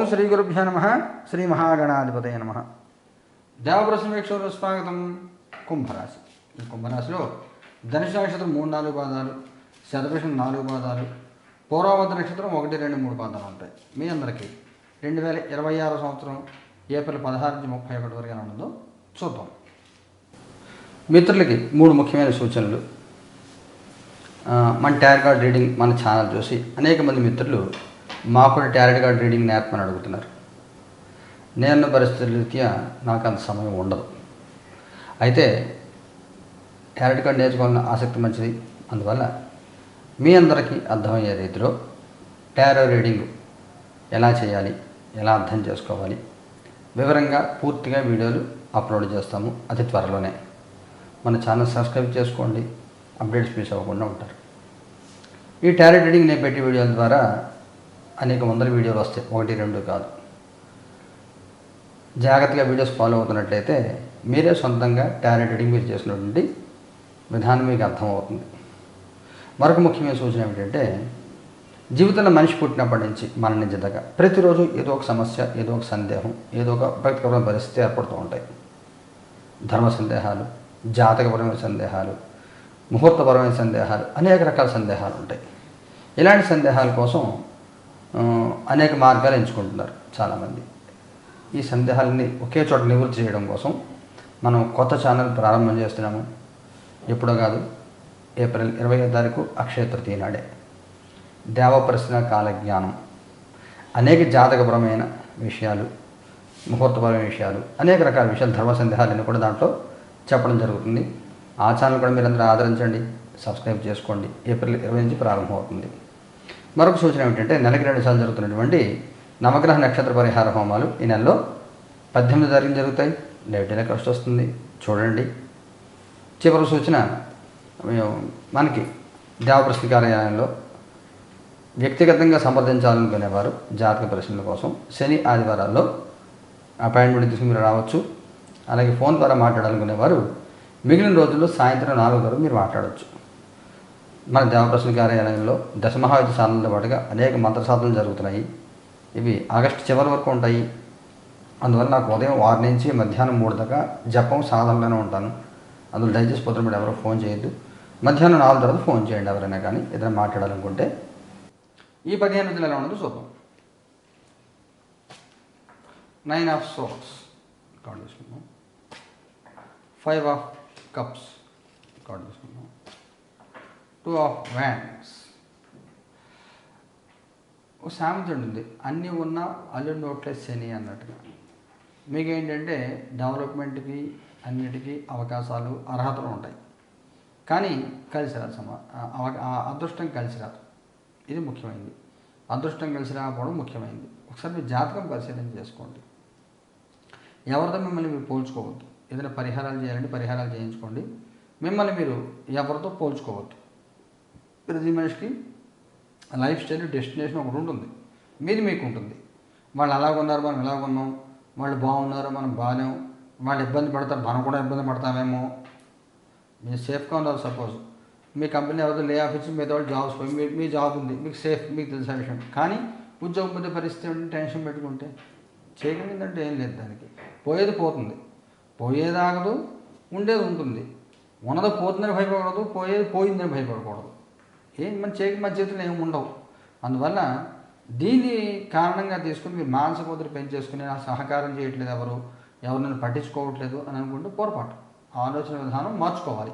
శ్రీ గురుభ్యో నమ. శ్రీ మహాగణాధిపతయ నమ. దేవప్రశ్న వీక్షకులకు స్వాగతం. కుంభరాశి. ఈ కుంభరాశిలో ధనుసు నక్షత్రం 3-4 పాదాలు, శతభిషం 4 పాదాలు, పూర్వభద్ర నక్షత్రం 1, 2, 3 పాదాలు ఉంటాయి. మీ అందరికీ 2026 సంవత్సరం ఏప్రిల్ 16 నుంచి 31 వరకు ఎలా ఉందో చూద్దాం. మిత్రులకి 3 ముఖ్యమైన సూచనలు. మన టారో కార్డ్ రీడింగ్ మన ఛానల్ చూసి అనేక మంది మిత్రులు మాకు కూడా టారో కార్డ్ రీడింగ్ నేర్పమని అడుగుతున్నారు. నేను పరిస్థితుల రీత్యా నాకు అంత సమయం ఉండదు. అయితే టారో కార్డ్ నేర్చుకోవాలన్న ఆసక్తి మంచిది. అందువల్ల మీ అందరికీ అర్థమయ్యే రీతిలో టారో రీడింగ్ ఎలా చేయాలి, ఎలా అర్థం చేసుకోవాలి వివరంగా పూర్తిగా వీడియోలు అప్లోడ్ చేస్తాము అతి త్వరలోనే. మన ఛానల్ సబ్స్క్రైబ్ చేసుకోండి, అప్డేట్స్ మిస్ అవ్వకుండా ఉంటారు. ఈ టారో రీడింగ్ నేను పెట్టే వీడియోల ద్వారా అనేక వందల వీడియోలు వస్తాయి, 1, 2 కాదు. జాగ్రత్తగా వీడియోస్ ఫాలో అవుతున్నట్లయితే మీరే సొంతంగా టారో రీడింగ్ మీరు చేసినటువంటి విధానం మీకు అర్థమవుతుంది. మరొక ముఖ్యమైన సూచన ఏమిటంటే, జీవితంలో మనిషి పుట్టినప్పటి నుంచి మన నుంచి దాకా ప్రతిరోజు ఏదో ఒక సమస్య, ఏదో ఒక సందేహం, ఏదో ఒక ఉపయుక్తకరమైన పరిస్థితి ఏర్పడుతూ ఉంటాయి. ధర్మ సందేహాలు, జాతకపరమైన సందేహాలు, ముహూర్తపరమైన సందేహాలు, అనేక రకాల సందేహాలు ఉంటాయి. ఇలాంటి సందేహాల కోసం అనేక మార్గాలు ఎంచుకుంటున్నారు చాలామంది. ఈ సందేహాలని ఒకే చోట నివృత్తి చేయడం కోసం మనం కొత్త ఛానల్ ప్రారంభం చేస్తున్నాము. ఎప్పుడో కాదు, ఏప్రిల్ 25వ తారీఖు అక్షయ తృతీయ నాడే. దేవప్రశ్న కాలజ్ఞానం, అనేక జాతకపరమైన విషయాలు, ముహూర్తపరమైన విషయాలు, అనేక రకాల విషయాలు, ధర్మ సందేహాలన్నీ కూడా దాంట్లో చెప్పడం జరుగుతుంది. ఆ ఛానల్ కూడా మీరందరూ ఆదరించండి, సబ్స్క్రైబ్ చేసుకోండి. ఏప్రిల్ 20 నుంచి ప్రారంభమవుతుంది. మరొక సూచన ఏమిటంటే, నెలకి 2 సార్లు జరుగుతున్నటువంటి నవగ్రహ నక్షత్ర పరిహార హోమాలు ఈ నెలలో 18వ తారీఖున జరుగుతాయి. లైవ్ టెలికాస్ట్ వస్తుంది, చూడండి. చివరి సూచన, మనకి దేవప్రశ్న కార్యాలయంలో వ్యక్తిగతంగా సంప్రదించాలనుకునేవారు జాతక పరిశీలన కోసం శని ఆదివారాల్లో అపాయింట్మెంట్ తీసుకుని మీరు రావచ్చు. అలాగే ఫోన్ ద్వారా మాట్లాడాలనుకునేవారు మిగిలిన రోజుల్లో సాయంత్రం 4 వరకు మీరు మాట్లాడవచ్చు. మన దేవప్రశ్న కార్యాలయంలో దశమహాయుధ సాధనలతో పాటుగా అనేక మంత్ర సాధనలు జరుగుతున్నాయి. ఇవి ఆగస్టు చివరి వరకు ఉంటాయి. అందువల్ల నాకు ఉదయం 6 నుంచి మధ్యాహ్నం 3 దాకా జపం సాధనలోనే ఉంటాను. అందులో దయచేసి పొద్దున మీరు ఎవరో ఫోన్ చేయొద్దు. మధ్యాహ్నం 4 తర్వాత ఫోన్ చేయండి ఎవరైనా కానీ ఏదైనా మాట్లాడాలనుకుంటే. ఈ 15 రోజులు ఎలా ఉండదు చూద్దాం. 9 ఆఫ్ సోర్స్ కార్డు తీసుకుందాం. 5 ఆఫ్ కప్స్ కార్డు తీసుకుందాం. 2 ఆఫ్ వ్యాండ్స్. ఒక సామెత ఉంటుంది, అన్నీ ఉన్నా అల్లుడి నోట్లే శని అన్నట్టుగా. మీకు ఏంటంటే డెవలప్మెంట్కి అన్నిటికీ అవకాశాలు, అర్హతలు ఉంటాయి, కానీ కలిసి రాదు. అదృష్టం కలిసి రాదు. ఇది ముఖ్యమైనది. అదృష్టం కలిసి రాకపోవడం ముఖ్యమైనది. ఒకసారి మీ జాతకం పరిశీలన చేసుకోండి. ఎవరితో మిమ్మల్ని మీరు పోల్చుకోవద్దు. ఏదైనా పరిహారాలు చేయాలంటే పరిహారాలు చేయించుకోండి. మిమ్మల్ని మీరు ఎవరితో పోల్చుకోవద్దు. ప్రతి మనిషికి లైఫ్ స్టైల్, డెస్టినేషన్ ఒకటి ఉంటుంది. మీది మీకు ఉంటుంది. వాళ్ళు అలాగున్నారు, మనం ఇలాగున్నాం. వాళ్ళు బాగున్నారు, మనం బాగాలేం. వాళ్ళు ఇబ్బంది పడతారు, మనం కూడా ఇబ్బంది పడతామేమో. మీరు సేఫ్గా ఉన్నారు. సపోజ్ మీ కంపెనీ ఎవరితో లే ఆఫ్ ఇచ్చి మిగతా వాళ్ళు జాబ్స్ పోయి మీ జాబ్ ఉంది, మీకు సేఫ్, మీకు తెలిసిన విషయం. కానీ ఉద్యోగం పొందే పరిస్థితి ఏంటంటే టెన్షన్ పెట్టుకుంటే చేయగలిగిందంటే ఏం లేదు. దానికి పోయేది పోతుంది, పోయేది ఆగదు, ఉండేది ఉంటుంది. ఉన్నది పోతుందని భయపడకూడదు, పోయేది పోయిందని భయపడకూడదు. ఏం మన చేతులు ఏమి ఉండవు. అందువల్ల దీన్ని కారణంగా తీసుకుని మీరు మానసిక ఒత్తిడి పెంచేసుకుని సహకారం చేయట్లేదు, ఎవరినైనా పట్టించుకోవట్లేదు అని అనుకుంటే పొరపాటు. ఆలోచన విధానం మార్చుకోవాలి.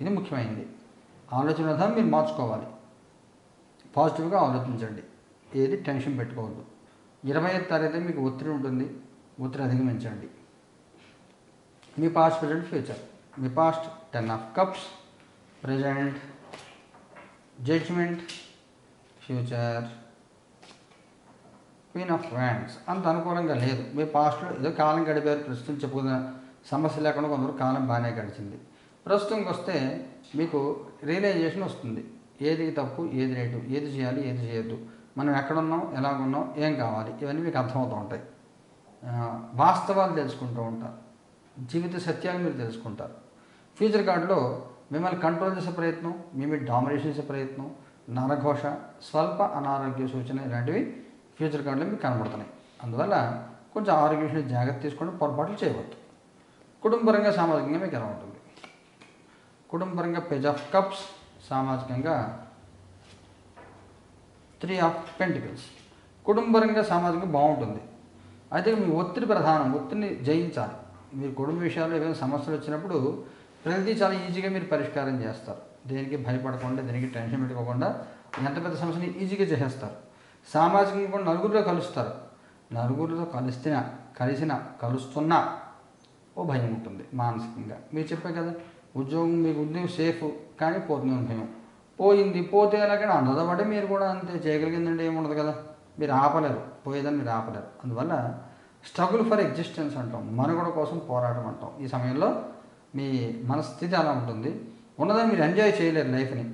ఇది ముఖ్యమైనది. ఆలోచన విధానం మీరు మార్చుకోవాలి. పాజిటివ్గా ఆలోచించండి. ఏది టెన్షన్ పెట్టుకోవద్దు. 25వ తారీఖు మీకు ఒత్తిడి ఉంటుంది, ఒత్తిడి అధిగమించండి. మీ పాస్ట్, ప్రజెంట్, ఫ్యూచర్. మీ past 10 of cups, present judgement, future queen of wands. అంత అనుకూలంగా లేదు. మీ పాస్ట్లో ఏదో కాలం గడిపారు, ప్రస్తుతం చెప్పుకున్న సమస్య లేకుండా కొందరు కాలం బాగానే గడిచింది. ప్రస్తుతంకి వస్తే మీకు రియలైజేషన్ వస్తుంది. ఏది తప్పు, ఏది రైటు, ఏది చేయాలి, ఏది చేయొద్దు, మనం ఎక్కడున్నాం, ఎలాగున్నాం, ఏం కావాలి, ఇవన్నీ మీకు అర్థమవుతూ ఉంటాయి. వాస్తవాలు తెలుసుకుంటూ ఉంటారు. జీవిత సత్యాలు మీరు తెలుసుకుంటారు. ఫ్యూచర్ కార్డులో మిమ్మల్ని కంట్రోల్ చేసే ప్రయత్నం, మీ మీద డామినేషన్ చేసే ప్రయత్నం, నరఘోష, స్వల్ప అనారోగ్య సూచన ఇలాంటివి ఫ్యూచర్ కార్డులో మీకు కనబడుతున్నాయి. అందువల్ల కొంచెం ఆరోగ్య విషయంలో జాగ్రత్త తీసుకొని పొరపాట్లు చేయవద్దు. కుటుంబపరంగా సామాజికంగా మీకు ఎలా ఉంటుంది? కుటుంబపరంగా పేజ్ ఆఫ్ కప్స్, సామాజికంగా 3 ఆఫ్ పెంటికల్స్. కుటుంబపరంగా సామాజికంగా బాగుంటుంది. అయితే మీ ఒత్తిడి ప్రధానం, ఒత్తిడిని జయించాలి. మీరు కుటుంబ విషయాల్లో ఏదైనా సమస్యలు వచ్చినప్పుడు ప్రతిదీ చాలా ఈజీగా మీరు పరిష్కారం చేస్తారు. దేనికి భయపడకుండా, దేనికి టెన్షన్ పెట్టుకోకుండా ఎంత పెద్ద సమస్యని ఈజీగా చేసేస్తారు. సామాజికంగా కూడా నలుగురిలో కలుస్తారు. నలుగురిలో కలుస్తున్నా ఓ భయం ఉంటుంది మానసికంగా. మీరు చెప్పే కదా, ఉద్యోగం మీకు ఉద్యోగం సేఫ్ కానీ పోతుందని భయం. పోతే ఎలాగైనా అందదో పడి మీరు కూడా అంతే చేయగలిగిందంటే ఏముండదు కదా, మీరు ఆపలేరు, పోయేదని మీరు ఆపలేరు. అందువల్ల స్ట్రగుల్ ఫర్ ఎగ్జిస్టెన్స్ అంటాం, మనుగడ కోసం పోరాటం అంటాం. ఈ సమయంలో మీ మనస్థితి అలా ఉంటుంది. ఉన్నదని మీరు ఎంజాయ్ చేయలేరు, లైఫ్ని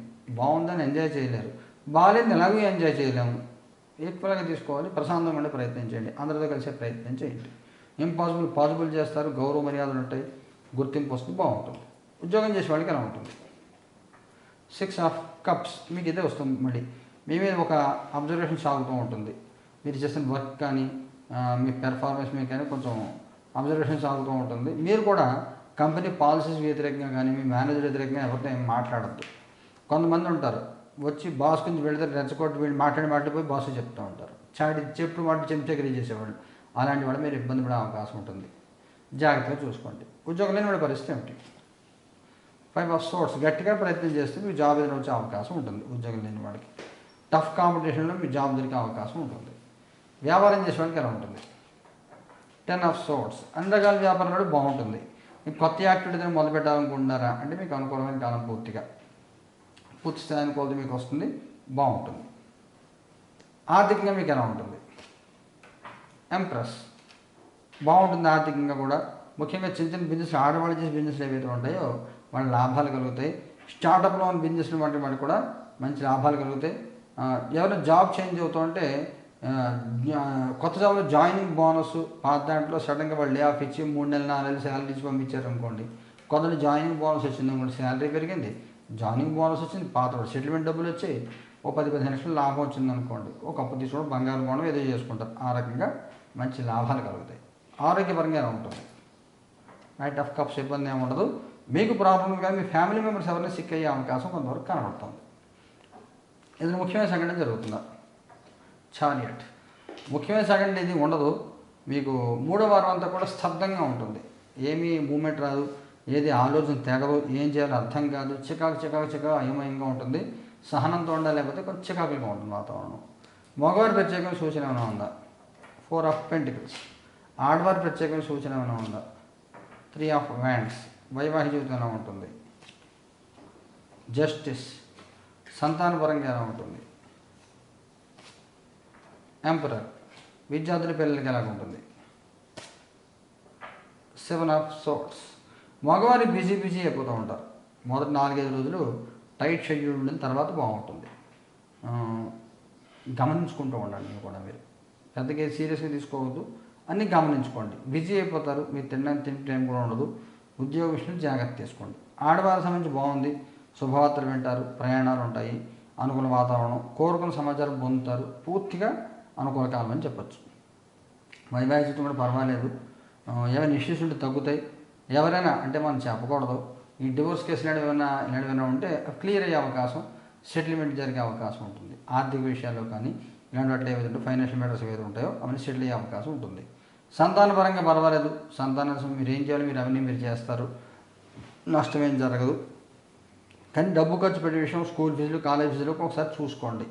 బాగుందని ఎంజాయ్ చేయలేరు, బాగాలేదని ఎలాగో ఎంజాయ్ చేయలేము. ఈక్వల్గా తీసుకోవాలి, ప్రశాంతంగా ఉండే ప్రయత్నం చేయండి, అందరితో కలిసే ప్రయత్నం చేయండి. ఇంపాసిబుల్ పాసిబుల్ చేస్తారు, గౌరవ మర్యాదలు ఉంటాయి, గుర్తింపు వస్తుంది, బాగుంటుంది. ఉద్యోగం చేసే వాళ్ళకి ఎలా ఉంటుంది? 6 ఆఫ్ కప్స్, మీకు ఇదే వస్తుంది. మళ్ళీ మీ మీద ఒక అబ్జర్వేషన్ సాగుతూ ఉంటుంది. మీరు చేసిన వర్క్ కానీ మీ పెర్ఫార్మెన్స్ మీద కానీ కొంచెం అబ్జర్వేషన్ సాగుతూ ఉంటుంది. మీరు కూడా కంపెనీ పాలసీస్ వ్యతిరేకంగా కానీ మీ మేనేజర్ వ్యతిరేకంగా ఎవరితో ఏం మాట్లాడద్దు. కొంతమంది ఉంటారు, వచ్చి బాస్ గురించి వెళితే రెచ్చగొట్టి వీళ్ళు మాట్లాడిపోయి బాస్ చెప్తూ ఉంటారు, చెప్పుడు మాట చెంచగిరి చేసేవాళ్ళు. అలాంటి వాళ్ళు మీరు ఇబ్బంది పడే అవకాశం ఉంటుంది. జాగ్రత్తగా చూసుకోండి. ఉద్యోగం లేని వాడి పరిస్థితి ఏమిటి? 5 ఆఫ్ సోర్స్, గట్టిగా ప్రయత్నం చేస్తే మీకు జాబ్ ఏదైనా వచ్చే అవకాశం ఉంటుంది. ఉద్యోగం లేని వాడికి టఫ్ కాంపిటీషన్లో మీ జాబ్ దొరికే అవకాశం ఉంటుంది. వ్యాపారం చేసేవాడికి ఎలా ఉంటుంది? 10 ఆఫ్ సోర్స్, అన్ని రకాల వ్యాపారాలు బాగుంటుంది. మీకు కొత్త యాక్టివిటీని మొదలు పెట్టాలనుకుంటున్నారా అంటే మీకు అనుకూలమైన కాలం పూర్తి స్థాయి అనుకూలత మీకు వస్తుంది, బాగుంటుంది. ఆర్థికంగా మీకు ఎలా ఉంటుంది? ఎంప్రెస్, బాగుంటుంది ఆర్థికంగా కూడా. ముఖ్యంగా చిన్న చిన్న బిజినెస్, ఆడవాళ్ళు చేసే బిజినెస్లు ఏవైతే ఉంటాయో వాళ్ళ లాభాలు కలుగుతాయి. స్టార్టప్లో ఉన్న బిజినెస్లు వంటి వాటికి కూడా మంచి లాభాలు కలుగుతాయి. ఎవరైనా జాబ్ చేంజ్ అవుతుంటే కొత్త జాబ్లో జాయినింగ్ బోనస్, పాత దాంట్లో సడన్గా వాళ్ళు లే ఆఫ్ ఇచ్చి 3 నెలలు 4 నెలలు శాలరీ ఇచ్చి పంపించారు అనుకోండి. కొందరు జాయినింగ్ బోనస్ వచ్చింది అనుకోండి, శాలరీ పెరిగింది, జాయినింగ్ బోనస్ వచ్చింది, పాత సెటిల్మెంట్ డబ్బులు వచ్చాయి, ఓ 10-15 లక్షలు లాభం వచ్చింది అనుకోండి, ఒక అప్పు తీసుకోవడం, బంగారు బోనం ఏదో చేసుకుంటారు. ఆ రకంగా మంచి లాభాలు కలుగుతాయి. ఆరోగ్యపరంగా ఎలా ఉంటుంది? నైట్ ఆఫ్ కప్స్, ఇబ్బంది ఏమి ఉండదు. మీకు ప్రాబ్లం కానీ మీ ఫ్యామిలీ మెంబర్స్ ఎవరైనా సిక్ అయ్యే అవకాశం కొంతవరకు కనబడుతుంది. ఇది ముఖ్యమైన సంఘటన జరుగుతుందా? చారియట్, ముఖ్యమైన సంఘటన ఇది ఉండదు. మీకు 3వ వారం అంతా కూడా స్తబ్దంగా ఉంటుంది, ఏమీ మూమెంట్ రాదు, ఏది ఆలోచన తెగదు, ఏం చేయాలో అర్థం కాదు, చికాకు అయోమయంగా ఉంటుంది. సహనంతో ఉండాలి, లేకపోతే కొంచెం చికాకుగా ఉంటుంది వాతావరణం. మగవారి ప్రత్యేకమైన సూచన ఏమైనా ఉందా? 4 ఆఫ్ పెంటికల్స్, ఆడవారి ప్రత్యేకమైన సూచన ఏమైనా ఉందా? 3 ఆఫ్ వ్యాండ్స్, వైవాహిక జీవితం ఎలా ఉంటుంది? జస్టిస్, సంతానపరంగా ఎలా ఉంటుంది? ఎంపరర్, విద్యార్థుల పిల్లలకి ఎలా ఉంటుంది? 7 ఆఫ్ సోర్ట్స్, మగవారి బిజీ అయిపోతూ ఉంటారు. మొదటి 4-5 రోజులు టైట్ షెడ్యూల్ ఉండిన తర్వాత బాగుంటుంది. గమనించుకుంటూ ఉండండి. కూడా మీరు పెద్దగా సీరియస్గా తీసుకోవద్దు, అన్నీ గమనించుకోండి. బిజీ అయిపోతారు, మీరు తినే టైం కూడా ఉండదు. ఉద్యోగ విషయంలో జాగ్రత్త తీసుకోండి. ఆడవారి సంబంధించి బాగుంది, శుభవార్తలు వింటారు, ప్రయాణాలు ఉంటాయి, అనుకూల వాతావరణం, కోరుకున్న సమాచారం పొందుతారు. పూర్తిగా అనుకూల కాలం అని చెప్పచ్చు. వైవాహిక జీవితం కూడా పర్వాలేదు. ఏమైనా ఇష్యూస్ ఉంటే తగ్గుతాయి. ఎవరైనా అంటే మనం చెప్పకూడదు, ఈ డివోర్స్ కేసులు ఇలాంటివైనా ఉంటే క్లియర్ అయ్యే అవకాశం, సెటిల్మెంట్ జరిగే అవకాశం ఉంటుంది. ఆర్థిక విషయాల్లో కానీ ఇలాంటి వాటిలో ఏవైతే ఫైనాన్షియల్ మ్యాటర్స్ ఏవైతే ఉంటాయో అవన్నీ సెటిల్ అయ్యే అవకాశం ఉంటుంది. సంతానపరంగా పర్వాలేదు, సంతానం మీరు ఏం చేయాలో అవన్నీ మీరు చేస్తారు, నష్టమేం జరగదు. కానీ డబ్బు ఖర్చు పెట్టే విషయం, స్కూల్ ఫీజులు, కాలేజ్ ఫీజులు ఒకసారి చూసుకోండి.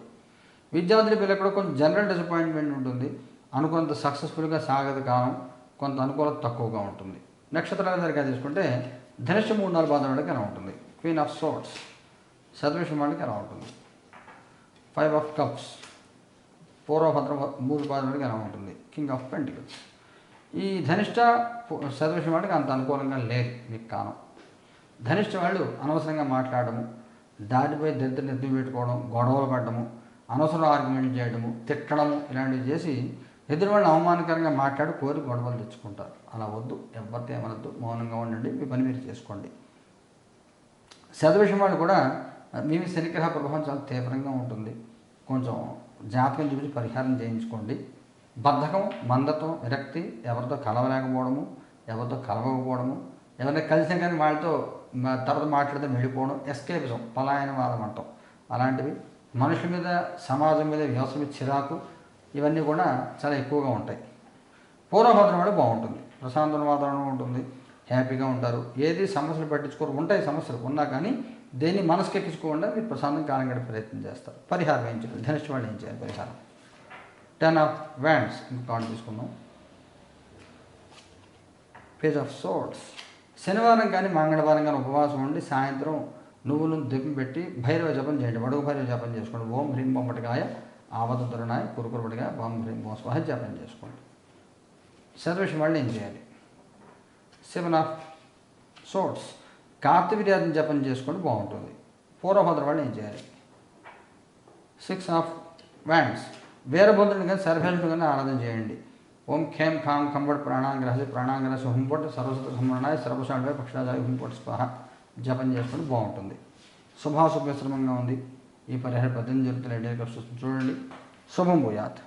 విద్యార్థుల పిల్లలకు కూడా కొంచెం జనరల్ డిసప్పాయింట్మెంట్ ఉంటుంది. అనుకున్నంత సక్సెస్ఫుల్గా సాగదు కాలం, కొంత అనుకూలత తక్కువగా ఉంటుంది. నక్షత్రాల దగ్గర తీసుకుంటే ధనుష్ 3-4 పాదాల వాడికి ఎలా ఉంటుంది? క్వీన్ ఆఫ్ సోర్ట్స్, శతభిషం వాడికి ఎలా ఉంటుంది? 5 ఆఫ్ కప్స్, పూర్వభద్ర 3 పాదాల వాడికి ఎలా ఉంటుంది? King of pentacles. ఈ ధనిష్ట శతభిషం వాడికి అంత అనుకూలంగా లేదు మీకు కాలం. ధనిష్ట వాళ్ళు అనవసరంగా మాట్లాడము, దాటిపై నెత్తి పెట్టుకోవడం, గొడవలు పడడము, అనవసరం ఆర్గ్యుమెంట్ చేయడము, తిట్టడము, ఇలాంటివి చేసి ఎదురు వాళ్ళని అవమానకరంగా మాట్లాడి కోరి గొడవలు తెచ్చుకుంటారు. అలా వద్దు, ఎవరితో ఏమనద్దు, మౌనంగా ఉండండి, మీ పని మీరు చేసుకోండి. శతభిషం వాళ్ళు కూడా మీ శనిగ్రహ ప్రభావం చాలా తీవ్రంగా ఉంటుంది. కొంచెం జాతకం చూపించి పరిహారం చేయించుకోండి. బద్ధకం, మందత్వం, విరక్తి, ఎవరితో కలవలేకపోవడము, ఎవరితో కలవకపోవడము, ఎవరైనా కలిసినా కానీ వాళ్ళతో తర్వాత మాట్లాడితే వెళ్ళిపోవడం, ఎస్కేపిజం, పలాయనవాదం అంటాం, అలాంటివి, మనుషుల మీద సమాజం మీద వ్యవసాయ మీద చిరాకు, ఇవన్నీ కూడా చాలా ఎక్కువగా ఉంటాయి. పూర్వభద్రం వాడు బాగుంటుంది, ప్రశాంతమైన వాతావరణం ఉంటుంది, హ్యాపీగా ఉంటారు, ఏది సమస్యలు పట్టించుకోరు. ఉంటాయి సమస్యలు ఉన్నా కానీ దేన్ని మనసుకు ఎక్కించుకోకుండా మీరు ప్రశాంతంగా కాలం గడిపే ప్రయత్నం చేస్తారు. పరిహారం ఏం చేయాలి? ధనుష్టు వాళ్ళు ఏం చేయాలి పరిహారం? 10 ఆఫ్ వ్యాండ్స్ ఇంకో కార్డు తీసుకుందాం. Page of swords. శనివారం కానీ మంగళవారం కానీ ఉపవాసం ఉండి సాయంత్రం నువ్వులను దిప్పి పెట్టి భైరవ జపం చేయండి. వడుగు భైరవ జపం చేసుకోండి. ఓం హ్రీం బొమ్మటికాయ ఆవదురునాయ కురుకురుబడిగా ఓం హ్రీం ఓం స్వాహ జపం చేసుకోండి. శతవిషం వాళ్ళు ఏం చేయాలి? 7 ఆఫ్ సోర్డ్స్. కార్తవీర్యాన్ని జపం చేసుకోండి, బాగుంటుంది. పూర్వభద్ర వాళ్ళు ఏం చేయాలి? 6 ఆఫ్ వ్యాండ్స్. వీరభద్రుని కానీ సర్వేశ్వరుని కానీ ఆరాధన చేయండి. ఓం ఖేం ఖాం ఖంబట్ ప్రాణాంగ్రహసి ప్రాణాంగ్రహసి హుంపట్ సర్వసత సంహరణాయ సర్వశాండ పక్షాదాయ హుంపట్ స్వాహ జపం చేసుకుంటే బాగుంటుంది. శుభాశుభ శ్రమంగా ఉంది. ఈ పరిహార 18 జరుగుతున్న చూడండి. శుభం భూయాత్.